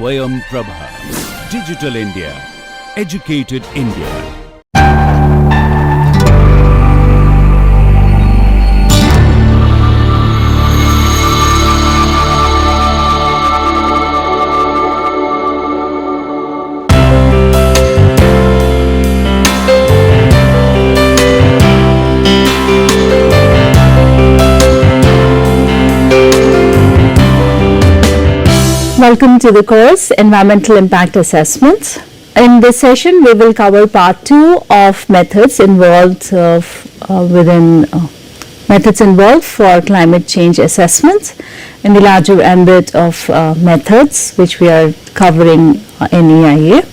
Swayam Prabha. Digital India. Educated India. Welcome to the course Environmental Impact Assessments. In this session, we will cover part 2 of methods involved methods involved for climate change assessments in the larger ambit of methods which we are covering in EIA.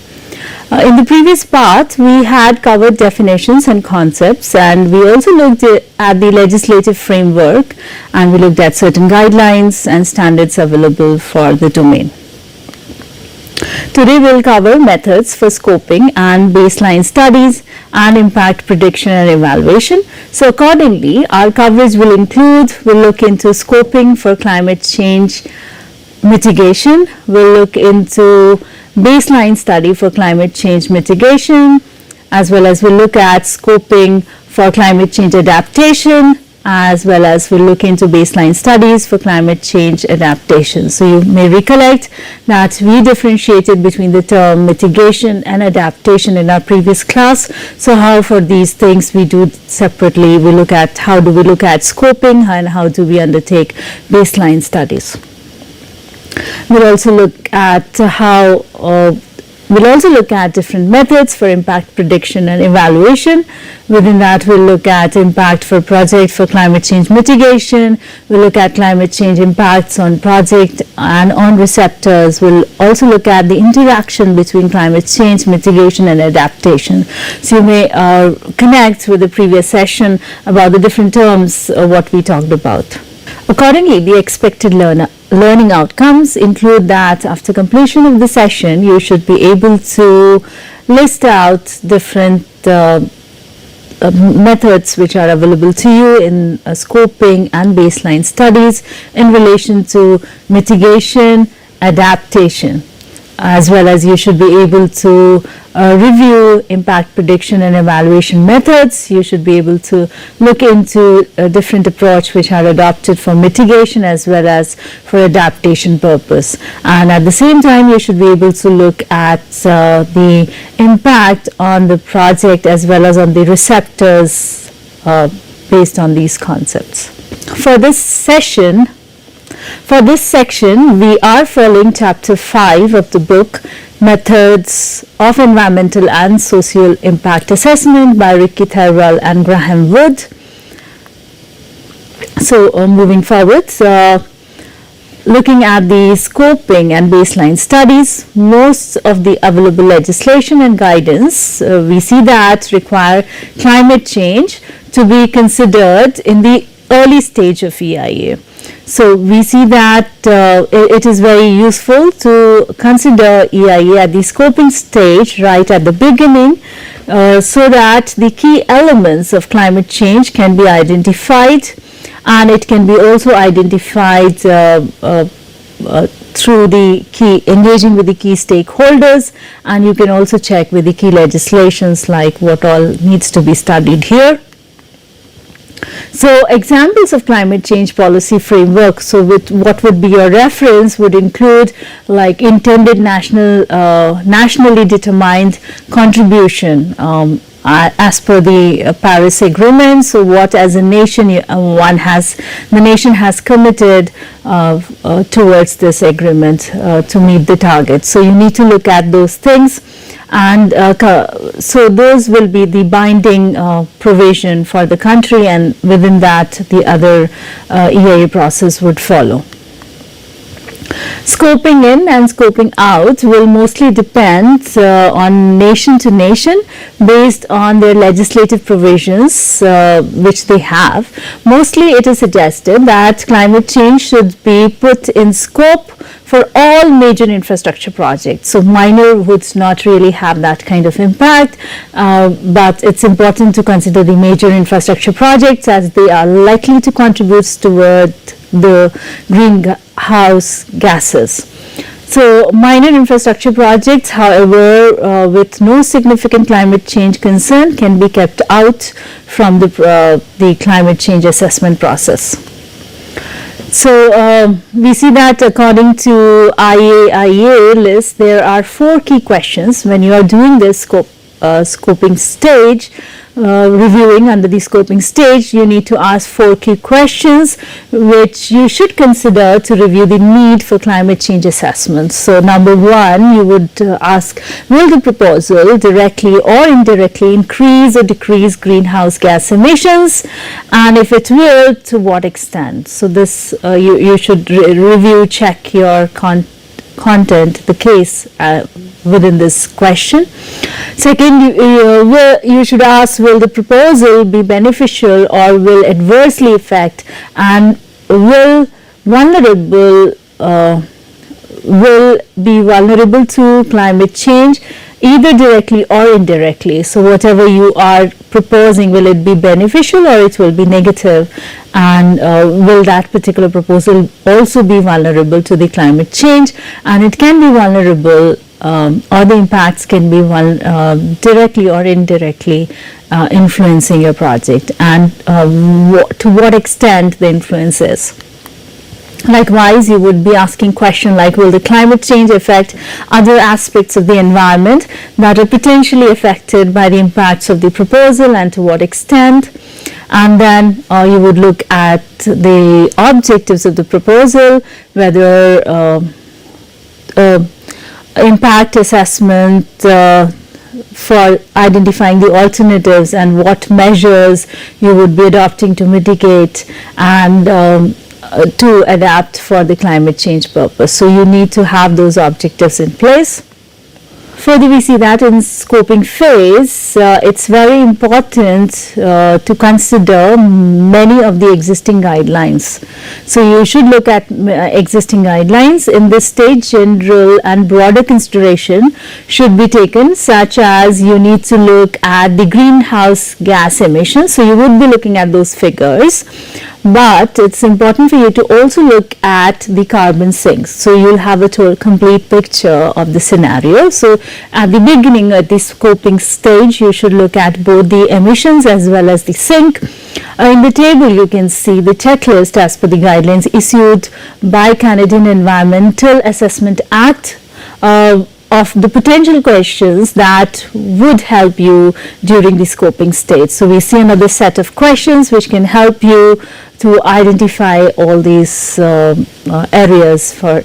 In the previous part, we had covered definitions and concepts, and we also looked at the legislative framework, and we looked at certain guidelines and standards available for the domain. Today we will cover methods for scoping and baseline studies and impact prediction and evaluation. So accordingly, our coverage will look into scoping for climate change mitigation, we'll look into baseline study for climate change mitigation, as well as we'll look at scoping for climate change adaptation, as well as we'll look into baseline studies for climate change adaptation. So you may recollect that we differentiated between the term mitigation and adaptation in our previous class. So how for these things we do separately, we look at how do we look at scoping and how do we undertake baseline studies. We'll also look at different methods for impact prediction and evaluation. Within that, we'll look at impact for project for climate change mitigation. We'll look at climate change impacts on project and on receptors. We'll also look at the interaction between climate change mitigation and adaptation. So you may connect with the previous session about the different terms of what we talked about. Accordingly, the expected learning outcomes include that after completion of the session, you should be able to list out different methods which are available to you in scoping and baseline studies in relation to mitigation, adaptation, as well as you should be able to review impact prediction and evaluation methods. You should be able to look into a different approach which are adopted for mitigation as well as for adaptation purpose. And at the same time, you should be able to look at the impact on the project as well as on the receptors based on these concepts. For this section, we are following chapter 5 of the book Methods of Environmental and Social Impact Assessment by Ricky Tharwell and Graham Wood. So moving forward, looking at the scoping and baseline studies, most of the available legislation and guidance we see that require climate change to be considered in the early stage of EIA. So we see that it is very useful to consider EIA at the scoping stage right at the beginning so that the key elements of climate change can be identified, and it can be also identified through the engaging with the key stakeholders, and you can also check with the key legislations like what all needs to be studied here. So examples of climate change policy framework, so with what would be your reference would include like intended nationally determined contribution as per the Paris Agreement. So what as a nation the nation has committed towards this agreement to meet the target. So you need to look at those things. And so those will be the binding provision for the country, and within that the other EIA process would follow. Scoping in and scoping out will mostly depend on nation to nation based on their legislative provisions which they have. Mostly it is suggested that climate change should be put in scope for all major infrastructure projects. So minor would not really have that kind of impact, but it's important to consider the major infrastructure projects as they are likely to contribute toward the greenhouse gases. So minor infrastructure projects, however, with no significant climate change concern, can be kept out from the climate change assessment process. So we see that according to IIA list, there are 4 key questions when you are doing this scoping stage. Reviewing under the scoping stage, you need to ask 4 key questions which you should consider to review the need for climate change assessments. So number 1, you would ask, will the proposal directly or indirectly increase or decrease greenhouse gas emissions, and if it will, to what extent? So this you should review, check your content, the case within this question. Second, you should ask, will the proposal be beneficial or will adversely affect, and will be vulnerable to climate change, either directly or indirectly. So whatever you are proposing, will it be beneficial or it will be negative, and will that particular proposal also be vulnerable to the climate change? And it can be vulnerable, or the impacts can be directly or indirectly influencing your project, and to what extent the influence is. Likewise, you would be asking question like, will the climate change affect other aspects of the environment that are potentially affected by the impacts of the proposal, and to what extent? And then you would look at the objectives of the proposal, whether impact assessment for identifying the alternatives and what measures you would be adopting to mitigate and to adapt for the climate change purpose. So you need to have those objectives in place. Further, we see that in scoping phase, it's very important to consider many of the existing guidelines. So you should look at existing guidelines. In this stage, general and broader consideration should be taken, such as you need to look at the greenhouse gas emissions. So you would be looking at those figures, but it's important for you to also look at the carbon sinks. So you'll have a complete picture of the scenario. So at the beginning, at the scoping stage, you should look at both the emissions as well as the sink. In the table, you can see the checklist as per the guidelines issued by Canadian Environmental Assessment Act of the potential questions that would help you during the scoping stage. So we see another set of questions which can help you to identify all these areas for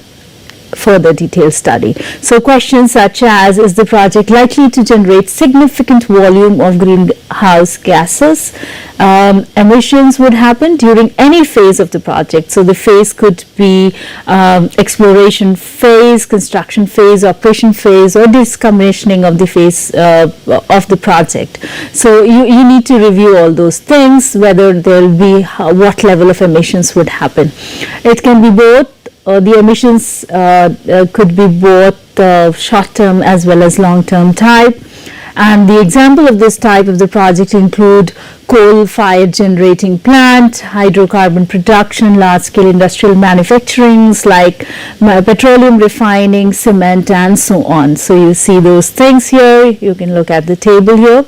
further detailed study. So questions such as, is the project likely to generate significant volume of greenhouse gases? Emissions would happen during any phase of the project. So the phase could be exploration phase, construction phase, operation phase, or decommissioning of the phase of the project. So you need to review all those things, whether there will be what level of emissions would happen. It can be both. The emissions could be both short-term as well as long-term type, and the example of this type of the project include coal-fired generating plant, hydrocarbon production, large-scale industrial manufacturings like petroleum refining, cement, and so on. So you see those things here. You can look at the table here.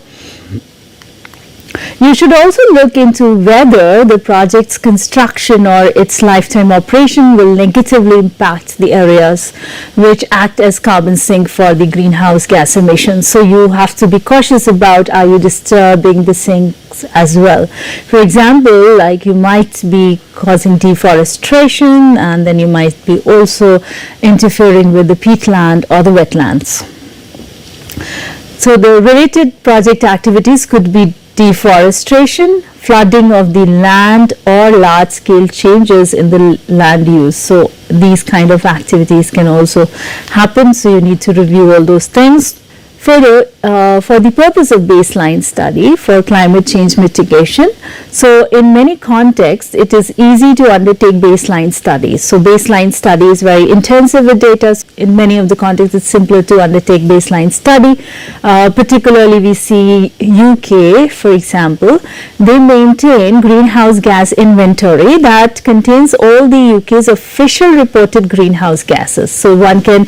You should also look into whether the project's construction or its lifetime operation will negatively impact the areas which act as carbon sink for the greenhouse gas emissions. So you have to be cautious about, are you disturbing the sinks as well. For example, like you might be causing deforestation, and then you might be also interfering with the peatland or the wetlands. So the related project activities could be deforestation, flooding of the land, or large-scale changes in the land use. So these kind of activities can also happen, so you need to review all those things. Further, for the purpose of baseline study for climate change mitigation, so in many contexts, it is easy to undertake baseline studies. So baseline study is very intensive with data. In many of the contexts, it's simpler to undertake baseline study. Particularly, we see UK, for example, they maintain greenhouse gas inventory that contains all the UK's official reported greenhouse gases. So one can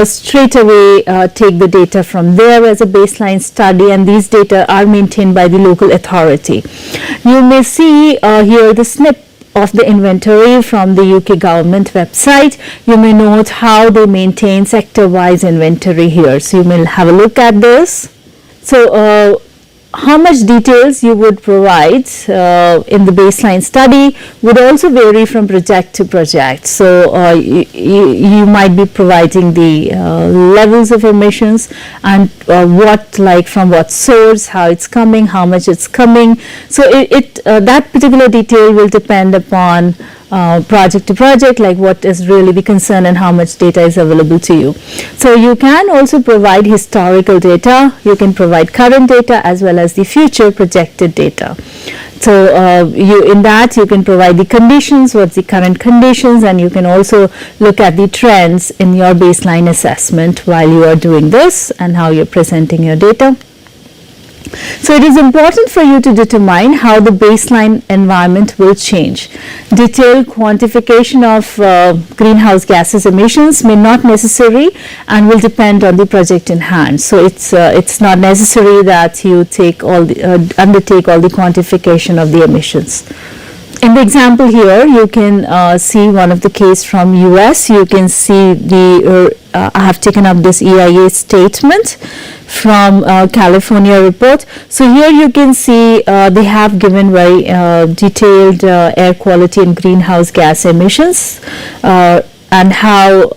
straight away take the data from there as a baseline study, and these data are maintained by the local authority. You may see here the snip of the inventory from the UK government website. You may note how they maintain sector-wise inventory here. So you may have a look at this. So how much details you would provide in the baseline study would also vary from project to project. So you might be providing the levels of emissions and from what source, how it's coming, how much it's coming. So that particular detail will depend upon project to project, like what is really the concern and how much data is available to you. So you can also provide historical data, you can provide current data as well as the future projected data. So in that you can provide the conditions, what's the current conditions, and you can also look at the trends in your baseline assessment while you are doing this and how you're presenting your data. So it is important for you to determine how the baseline environment will change. Detailed quantification of greenhouse gases emissions may not necessary and will depend on the project in hand. So it's not necessary that you undertake all the quantification of the emissions. In the example here, you can see one of the case from US. You can see I have taken up this EIA statement from California report. So here you can see they have given very detailed air quality and greenhouse gas emissions and how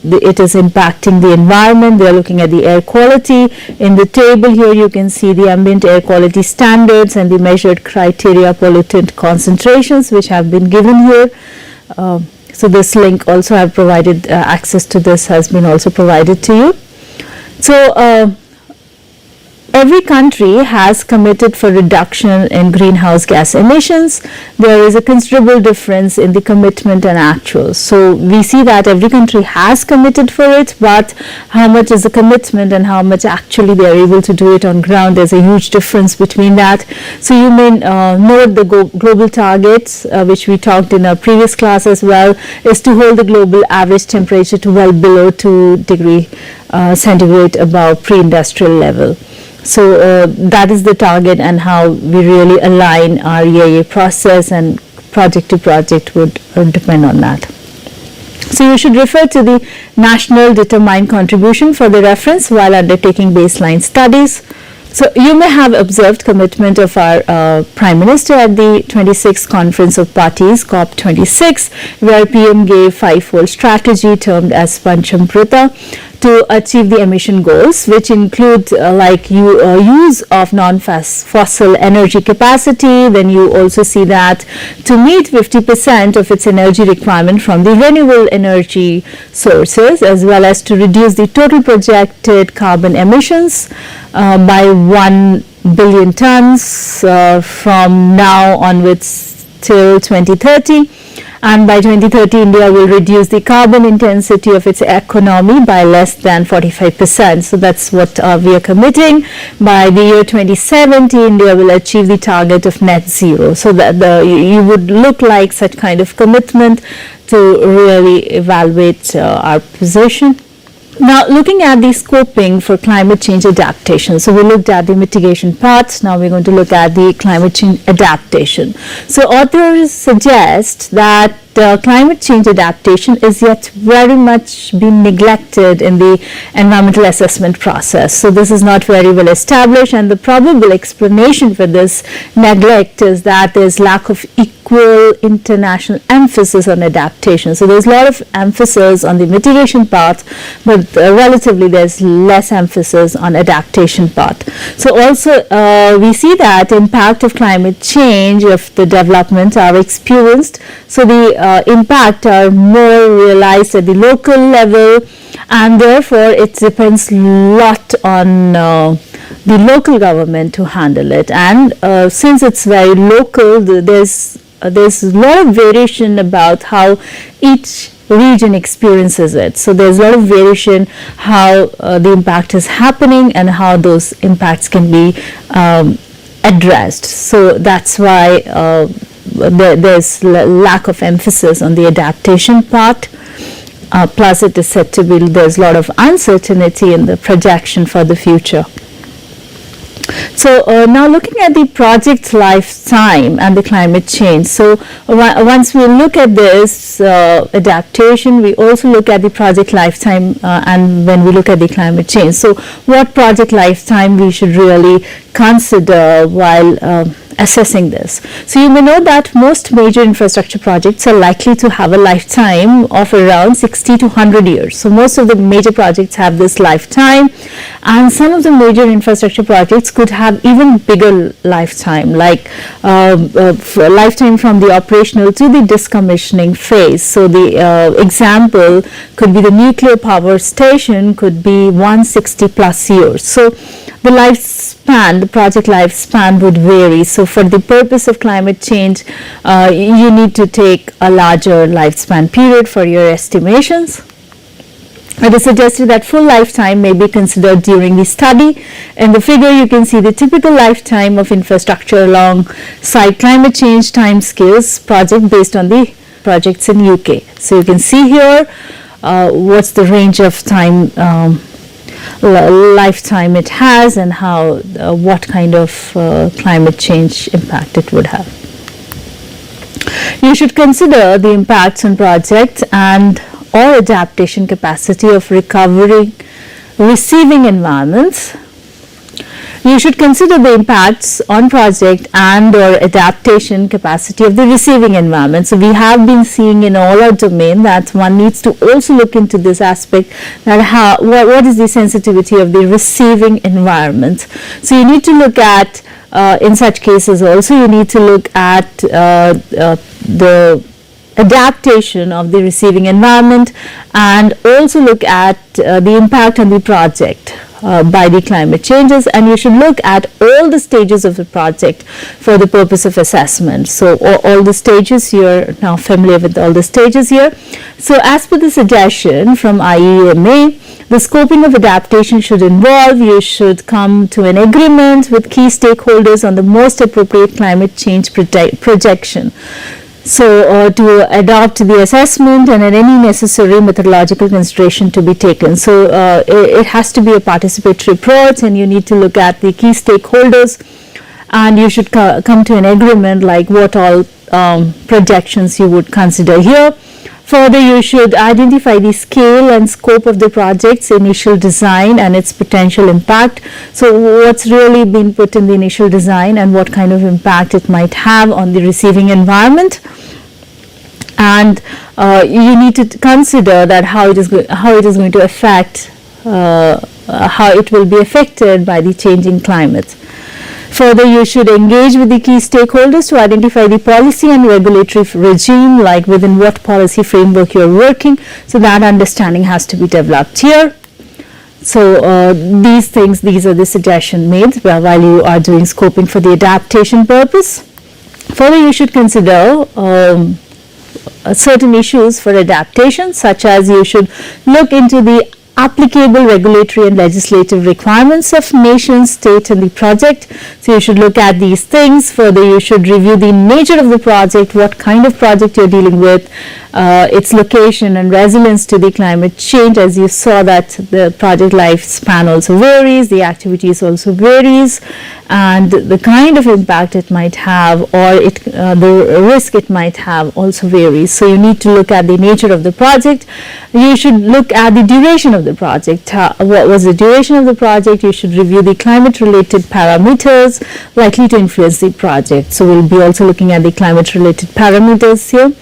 it is impacting the environment. They are looking at the air quality. In the table here you can see the ambient air quality standards and the measured criteria pollutant concentrations which have been given here. So this link also I have provided, access to this has been also provided to you. So every country has committed for reduction in greenhouse gas emissions. There is a considerable difference in the commitment and actuals. So we see that every country has committed for it, but how much is the commitment and how much actually they are able to do it on ground, there's a huge difference between that. So you may note the global targets, which we talked in our previous class as well, is to hold the global average temperature to well below 2 degrees centigrade above pre-industrial level. So that is the target, and how we really align our EIA process and project to project would depend on that. So you should refer to the national determined contribution for the reference while undertaking baseline studies. So you may have observed commitment of our Prime Minister at the 26th Conference of Parties, COP26, where PM gave 5-fold strategy termed as SwayamPrabha to achieve the emission goals, which include use of non-fossil energy capacity. Then you also see that to meet 50% of its energy requirement from the renewable energy sources, as well as to reduce the total projected carbon emissions by 1 billion tons from now onwards till 2030. And by 2030, India will reduce the carbon intensity of its economy by less than 45%. So that's what we are committing. By the year 2070, India will achieve the target of net zero. So that you would look like such kind of commitment to really evaluate our position. Now, looking at the scoping for climate change adaptation. So we looked at the mitigation part. Now we're going to look at the climate change adaptation. So authors suggest that climate change adaptation is yet very much being neglected in the environmental assessment process. So this is not very well established, and the probable explanation for this neglect is that there is lack of equal international emphasis on adaptation. So there's a lot of emphasis on the mitigation part, but relatively there's less emphasis on adaptation part. So also we see that impact of climate change of the development are experienced. So the impact are more realized at the local level, and therefore it depends a lot on the local government to handle it. And since it's very local, there's a lot of variation about how each region experiences it. So there's a lot of variation how the impact is happening and how those impacts can be addressed. So that's why there's lack of emphasis on the adaptation part. Plus it is said to be there's a lot of uncertainty in the projection for the future. So now looking at the project lifetime and the climate change. So once we look at this adaptation, we also look at the project lifetime and when we look at the climate change. So what project lifetime we should really consider while assessing this. So you may know that most major infrastructure projects are likely to have a lifetime of around 60 to 100 years. So most of the major projects have this lifetime, and some of the major infrastructure projects could have even bigger lifetime, like lifetime from the operational to the decommissioning phase. So the example could be the nuclear power station could be 160 plus years. So the lifespan, the project lifespan would vary. So for the purpose of climate change, you need to take a larger lifespan period for your estimations. It is suggested that full lifetime may be considered during the study. In the figure, you can see the typical lifetime of infrastructure alongside climate change timescales project based on the projects in UK. So you can see here what's the range of time lifetime it has and how what kind of climate change impact it would have. You should consider the impacts on project and or adaptation capacity of recovering receiving environments. You should consider the impacts on project and or adaptation capacity of the receiving environment. So we have been seeing in all our domain that one needs to also look into this aspect, that what is the sensitivity of the receiving environment. So you need to look at in such cases also you need to look at the adaptation of the receiving environment and also look at the impact on the project by the climate changes, and you should look at all the stages of the project for the purpose of assessment. So all the stages, you're now familiar with all the stages here. So as per the suggestion from IEMA, the scoping of adaptation should involve, you should come to an agreement with key stakeholders on the most appropriate climate change projection. So to adopt the assessment and any necessary methodological consideration to be taken. So it has to be a participatory approach, and you need to look at the key stakeholders, and you should come to an agreement like what all projections you would consider here. Further, you should identify the scale and scope of the project's initial design and its potential impact. So what's really been put in the initial design and what kind of impact it might have on the receiving environment. And you need to consider that how it is going to affect, how it will be affected by the changing climate. Further, you should engage with the key stakeholders to identify the policy and regulatory regime, like within what policy framework you're working. So that understanding has to be developed here. So these are the suggestions made while you are doing scoping for the adaptation purpose. Further, you should consider certain issues for adaptation, such as you should look into the applicable regulatory and legislative requirements of nation, state and the project. So you should look at these things. Further, you should review the nature of the project, what kind of project you're dealing with, its location and resilience to the climate change. As you saw that the project lifespan also varies, the activities also varies, and the kind of impact it might have or the risk it might have also varies. So you need to look at the nature of the project. You should look at the duration of the project. What was the duration of the project? You should review the climate-related parameters likely to influence the project. So we'll be also looking at the climate-related parameters here.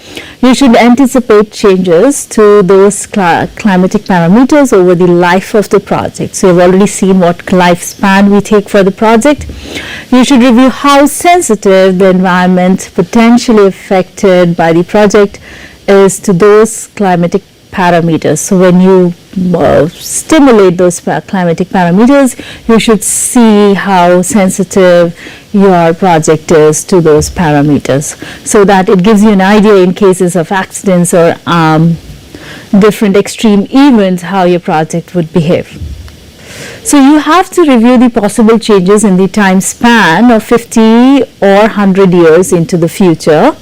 You should anticipate changes to those climatic parameters over the life of the project. So you've already seen what lifespan we take for the project. You should review how sensitive the environment potentially affected by the project is to those climatic parameters. So when you stimulate those climatic parameters, you should see how sensitive your project is to those parameters, so that it gives you an idea in cases of accidents or different extreme events how your project would behave. So you have to review the possible changes in the time span of 50 or 100 years into the future.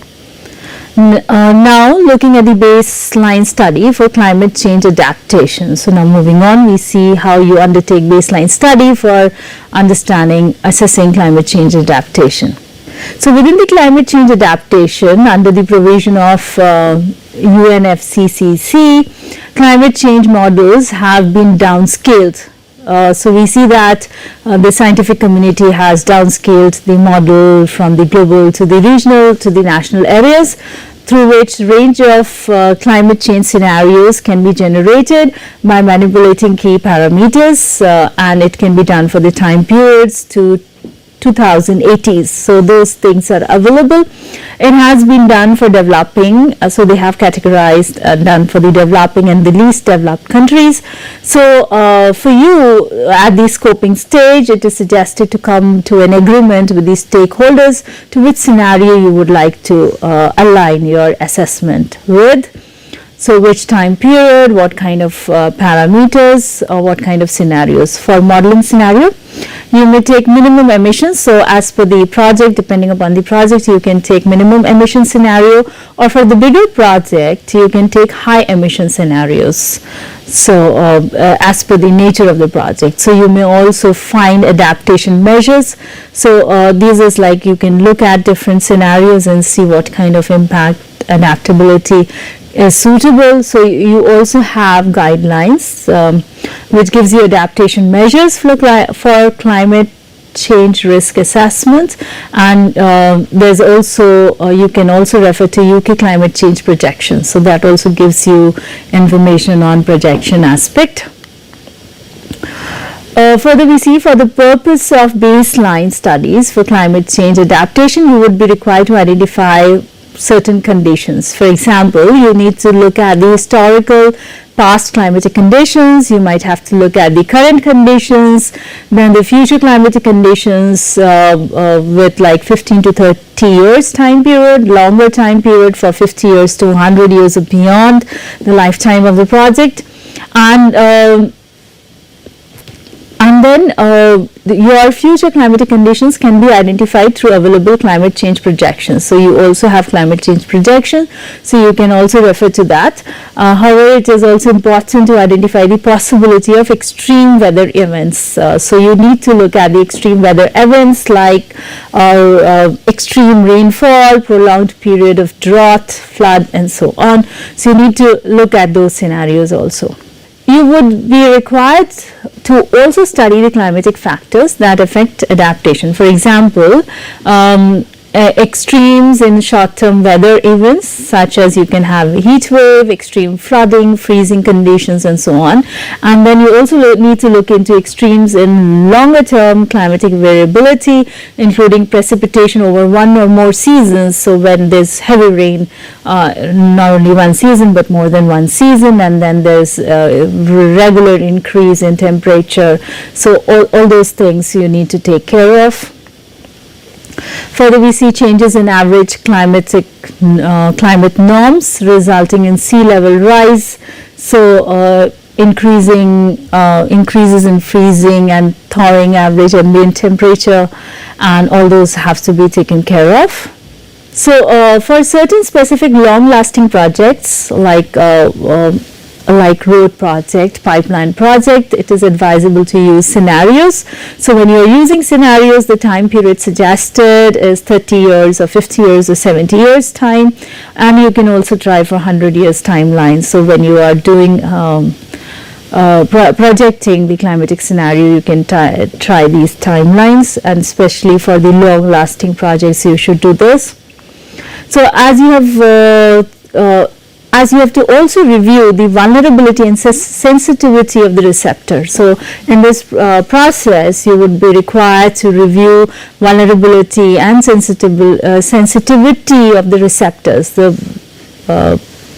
Now looking at the baseline study for climate change adaptation. So now moving on, we see how you undertake baseline study for assessing climate change adaptation. So within the climate change adaptation, under the provision of UNFCCC, climate change models have been downscaled. So we see that the scientific community has downscaled the model from the global to the regional to the national areas, through which range of climate change scenarios can be generated by manipulating key parameters, and it can be done for the time periods to 2080s. So those things are available. It has been done for developing, so they have categorized done for the developing and the least developed countries. So for you at the scoping stage, it is suggested to come to an agreement with the stakeholders to which scenario you would like to align your assessment with. So which time period, what kind of parameters, or what kind of scenarios. For modeling scenario, you may take minimum emissions. So as per the project, depending upon the project, you can take minimum emission scenario, or for the bigger project, you can take high emission scenarios. So as per the nature of the project. So you may also find adaptation measures. So these is like you can look at different scenarios and see what kind of impact adaptability is suitable. So you also have guidelines which gives you adaptation measures for climate change risk assessment, and there's also you can also refer to UK climate change projections. So that also gives you information on projection aspect. Further, we see for the purpose of baseline studies for climate change adaptation, you would be required to identify certain conditions. For example, you need to look at the historical past climatic conditions, you might have to look at the current conditions, then the future climatic conditions with like 15 to 30 years time period, longer time period for 50 years to 100 years or beyond the lifetime of the project, and then your future climatic conditions can be identified through available climate change projections. So you also have climate change projection, so you can also refer to that. However, it is also important to identify the possibility of extreme weather events. So you need to look at the extreme weather events like extreme rainfall, prolonged period of drought, flood, and so on. So you need to look at those scenarios also. You would be required to also study the climatic factors that affect adaptation. For example, extremes in short-term weather events, such as you can have heat wave, extreme flooding, freezing conditions, and so on. And then you also need to look into extremes in longer-term climatic variability, including precipitation over one or more seasons. So when there's heavy rain, not only one season but more than one season, and then there's regular increase in temperature. So all those things you need to take care of. Further, we see changes in average climate norms resulting in sea level rise. So increases in freezing and thawing average ambient temperature, and all those have to be taken care of. So for certain specific long-lasting projects like road project, pipeline project, it is advisable to use scenarios. So when you are using scenarios, the time period suggested is 30 years or 50 years or 70 years time, and you can also try for 100 years timeline. So when you are doing projecting the climatic scenario, you can try these timelines, and especially for the long-lasting projects, you should do this. So as you have to also review the vulnerability and sensitivity of the receptor. So in this process, you would be required to review vulnerability and sensitivity of the receptors, the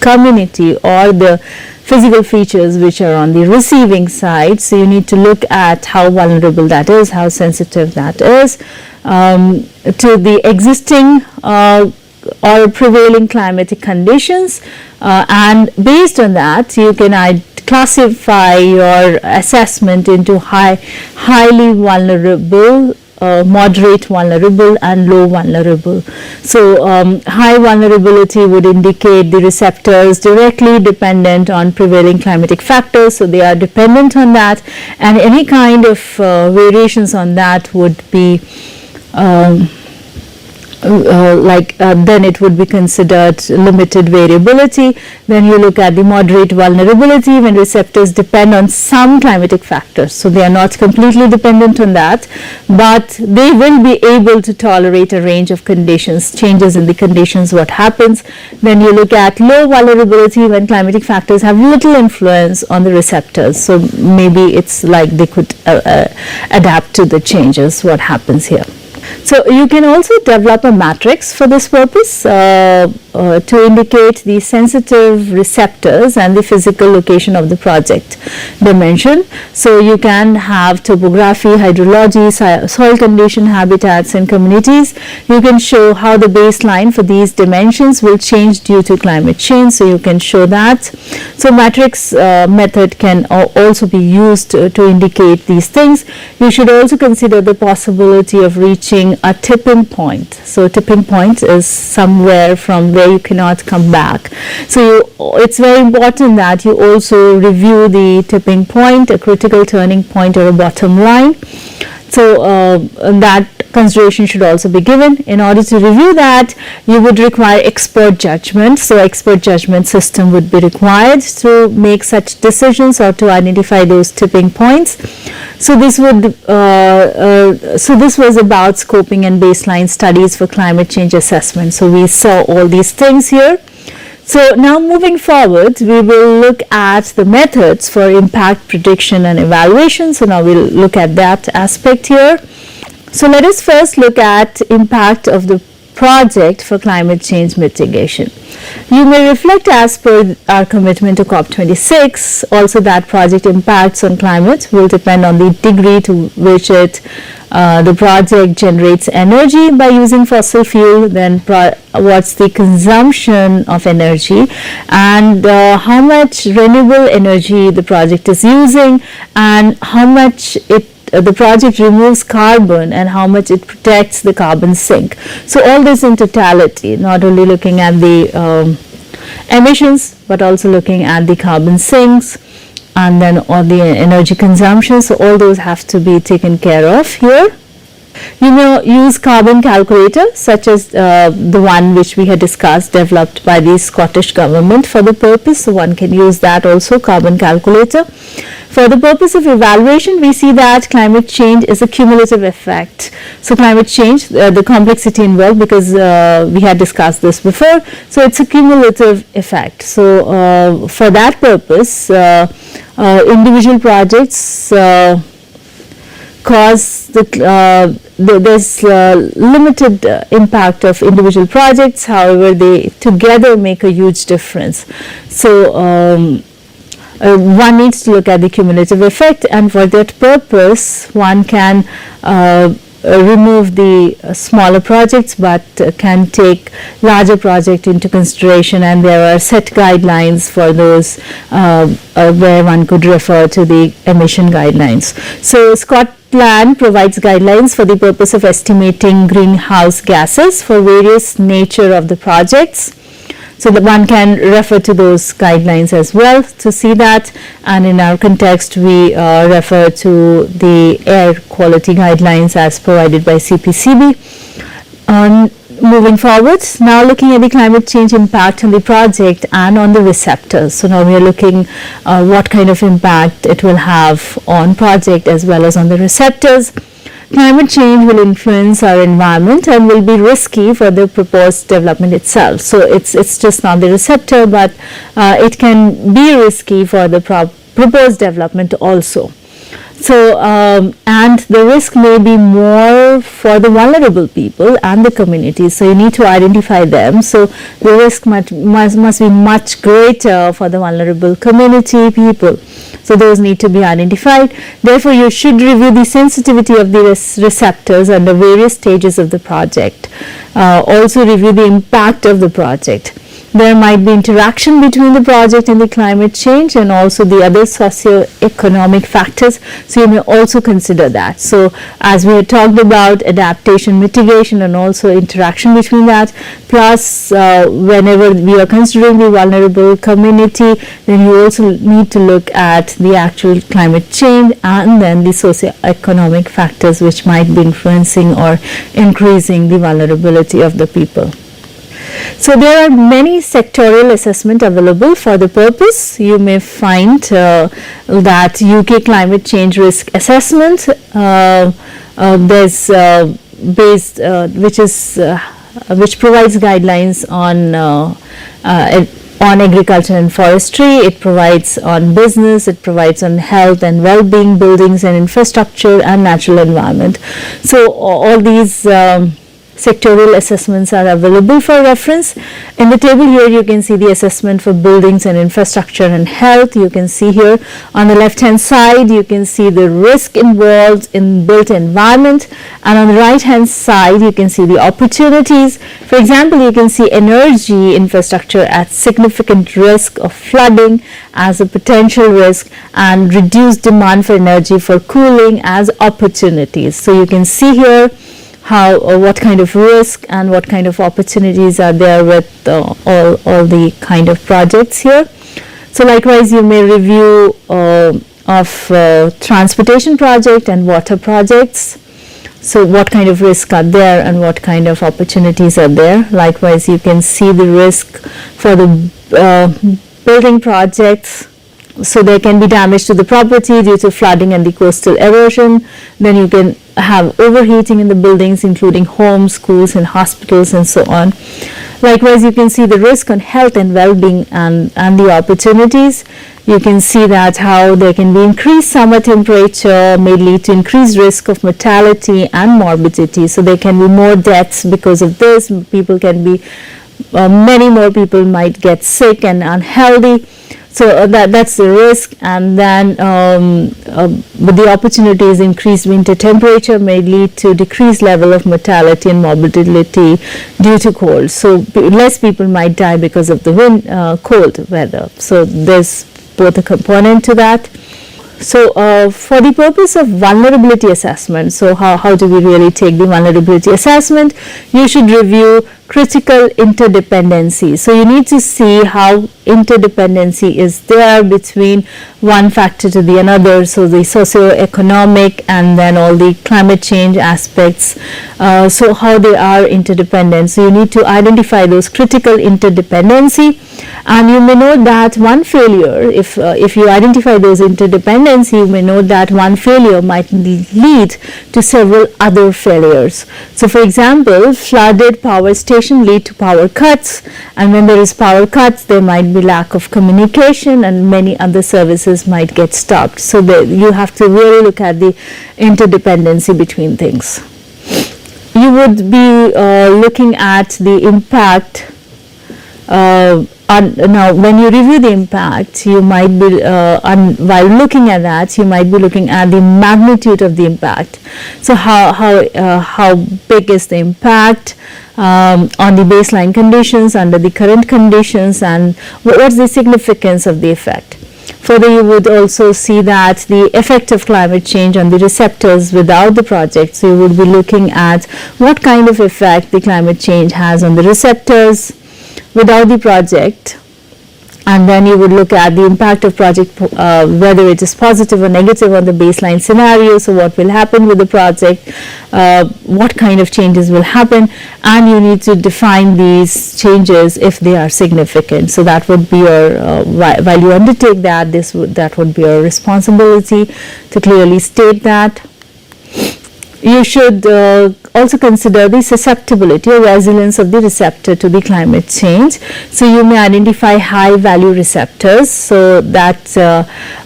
community or the physical features which are on the receiving side. So you need to look at how vulnerable that is, how sensitive that is to the existing or prevailing climatic conditions, and based on that you can classify your assessment into highly vulnerable, moderate vulnerable and low vulnerable. So high vulnerability would indicate the receptors directly dependent on prevailing climatic factors, so they are dependent on that, and any kind of variations on that would be then it would be considered limited variability. Then you look at the moderate vulnerability when receptors depend on some climatic factors. So they are not completely dependent on that, but they will be able to tolerate a range of conditions, changes in the conditions, what happens. Then you look at low vulnerability when climatic factors have little influence on the receptors. So maybe it's like they could adapt to the changes, what happens here. So you can also develop a matrix for this purpose to indicate the sensitive receptors and the physical location of the project dimension. So you can have topography, hydrology, soil condition, habitats and communities. You can show how the baseline for these dimensions will change due to climate change. So you can show that. So matrix method can also be used to indicate these things. You should also consider the possibility of reaching a tipping point. So tipping point is somewhere from where you cannot come back. So it's very important that you also review the tipping point, a critical turning point or a bottom line. So that consideration should also be given. In order to review that, you would require expert judgment. So expert judgment system would be required to make such decisions or to identify those tipping points. So this would this was about scoping and baseline studies for climate change assessment. So we saw all these things here. So now moving forward, we will look at the methods for impact prediction and evaluation. So now we'll look at that aspect here. So let us first look at impact of the project for climate change mitigation. You may reflect as per our commitment to COP26 also that project impacts on climate will depend on the degree to which the project generates energy by using fossil fuel, then what's the consumption of energy, and how much renewable energy the project is using, and how much the project removes carbon and how much it protects the carbon sink. So all this in totality, not only looking at the emissions but also looking at the carbon sinks and then all the energy consumption. So all those have to be taken care of here. You may use carbon calculator such as the one which we had discussed, developed by the Scottish government for the purpose. So one can use that also, carbon calculator. For the purpose of evaluation, we see that climate change is a cumulative effect. So climate change, the complexity involved, because we had discussed this before, so it's a cumulative effect. So for that purpose, individual projects cause there's limited impact of individual projects, however they together make a huge difference. So one needs to look at the cumulative effect, and for that purpose one can remove the smaller projects but can take larger project into consideration, and there are set guidelines for those where one could refer to the emission guidelines. So Scotland provides guidelines for the purpose of estimating greenhouse gases for various nature of the projects. So that one can refer to those guidelines as well to see that, and in our context we refer to the air quality guidelines as provided by CPCB. moving forward, now looking at the climate change impact on the project and on the receptors. So now we are looking what kind of impact it will have on project as well as on the receptors. Climate change will influence our environment and will be risky for the proposed development itself. So it's just not the receptor, but it can be risky for the proposed development also. So, and the risk may be more for the vulnerable people and the communities. So, you need to identify them. So, the risk must be much greater for the vulnerable community people. So, those need to be identified. Therefore, you should review the sensitivity of the receptors under various stages of the project. Also, review the impact of the project. There might be interaction between the project and the climate change and also the other socio-economic factors. So you may also consider that. So as we had talked about adaptation, mitigation and also interaction between that, plus whenever we are considering the vulnerable community, then you also need to look at the actual climate change and then the socio-economic factors which might be influencing or increasing the vulnerability of the people. So there are many sectorial assessment available for the purpose. You may find that UK climate change risk assessment, there's which provides guidelines on agriculture and forestry. It provides on business, it provides on health and well-being, buildings and infrastructure and natural environment. So all these sectorial assessments are available for reference. In the table here you can see the assessment for buildings and infrastructure and health. You can see here on the left hand side you can see the risk involved in built environment, and on the right hand side you can see the opportunities. For example, you can see energy infrastructure at significant risk of flooding as a potential risk and reduced demand for energy for cooling as opportunities. So you can see here how what kind of risk and what kind of opportunities are there with all the kind of projects here. So likewise you may review of transportation project and water projects. So what kind of risks are there and what kind of opportunities are there. Likewise you can see the risk for the building projects. So there can be damage to the property due to flooding and the coastal erosion. Then you can have overheating in the buildings including homes, schools and hospitals and so on. Likewise you can see the risk on health and well-being and the opportunities. You can see that how there can be increased summer temperature may lead to increased risk of mortality and morbidity. So there can be more deaths because of this. People can be many more people might get sick and unhealthy. So that's the risk. And then but the opportunity is increased winter temperature may lead to decreased level of mortality and morbidity due to cold. So less people might die because of the cold weather. So there's both a component to that. So for the purpose of vulnerability assessment, so how do we really take the vulnerability assessment? You should review critical interdependency. So you need to see how interdependency is there between one factor to the another. So the socio-economic and then all the climate change aspects. So how they are interdependent. So you need to identify those critical interdependency. And you may note that one failure, if you identify those interdependency, you may note that one failure might lead to several other failures. So for example, flooded power station lead to power cuts, and when there is power cuts, there might be lack of communication and many other services might get stopped. So you have to really look at the interdependency between things. You would be looking at the impact. Now when you review the impact, you might be while looking at that, you might be looking at the magnitude of the impact. So how big is the impact on the baseline conditions, under the current conditions, and what's the significance of the effect. Further, you would also see that the effect of climate change on the receptors without the project. So you would be looking at what kind of effect the climate change has on the receptors without the project. And then you would look at the impact of project, whether it is positive or negative on the baseline scenario. So what will happen with the project, what kind of changes will happen, and you need to define these changes if they are significant. So that would be your, while you undertake that, that would be your responsibility to clearly state that. You should also consider the susceptibility or resilience of the receptor to the climate change. So you may identify high value receptors. So that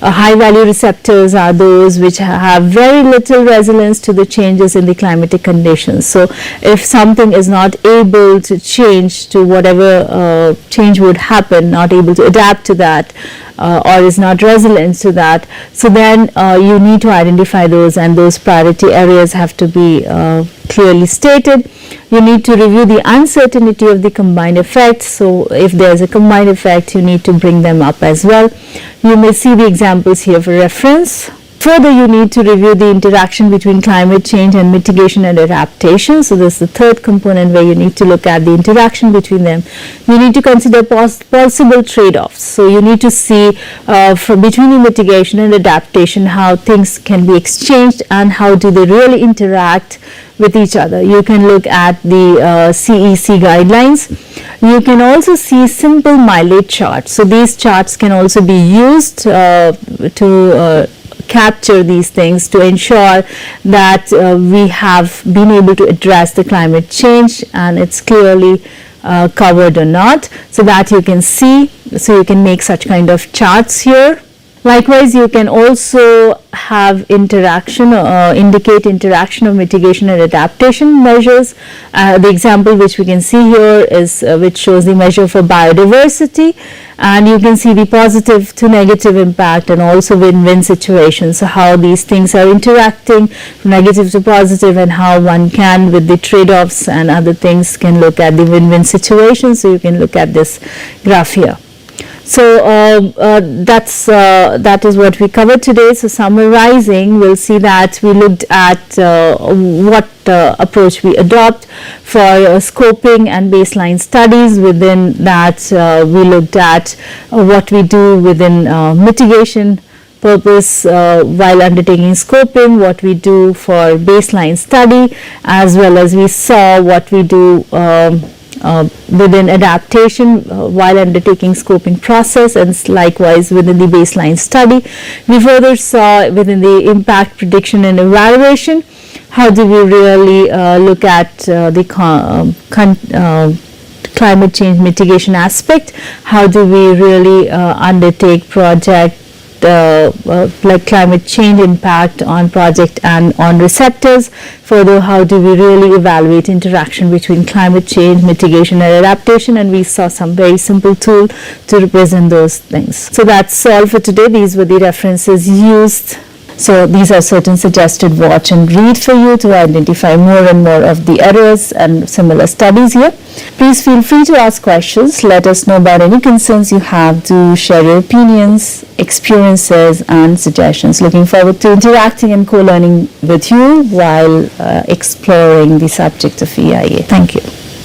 high value receptors are those which have very little resilience to the changes in the climatic conditions. So if something is not able to change to whatever change would happen, not able to adapt to that, or is not resilient to that, so then you need to identify those, and those priority areas have to be clearly stated. You need to review the uncertainty of the combined effects. So if there is a combined effect, you need to bring them up as well. You may see the examples here for reference. Further, you need to review the interaction between climate change and mitigation and adaptation. So this is the third component where you need to look at the interaction between them. You need to consider possible trade-offs. So you need to see between the mitigation and adaptation how things can be exchanged and how do they really interact with each other. You can look at the CEC guidelines. You can also see simple mileage charts. So these charts can also be used to capture these things to ensure that we have been able to address the climate change and it's clearly covered or not, so that you can see. So you can make such kind of charts here. Likewise, you can also have interaction, indicate interaction of mitigation and adaptation measures. The example which we can see here is which shows the measure for biodiversity, and you can see the positive to negative impact and also win-win situations. So how these things are interacting from negative to positive, and how one can, with the trade-offs and other things, can look at the win-win situation. So you can look at this graph here. So that is what we covered today. So summarizing, we'll see that we looked at what approach we adopt for scoping and baseline studies. Within that, we looked at what we do within mitigation purpose while undertaking scoping, what we do for baseline study, as well as we saw what we do within adaptation while undertaking scoping process, and likewise within the baseline study. We further saw within the impact prediction and evaluation, how do we really look at the climate change mitigation aspect, how do we really undertake project like climate change impact on project and on receptors. Further, how do we really evaluate interaction between climate change, mitigation and adaptation, and we saw some very simple tool to represent those things. So that's all for today. These were the references used. So these are certain suggested watch and read for you to identify more and more of the errors and similar studies here. Please feel free to ask questions. Let us know about any concerns you have. To share your opinions, experiences and suggestions. Looking forward to interacting and co-learning with you while exploring the subject of EIA. Thank you.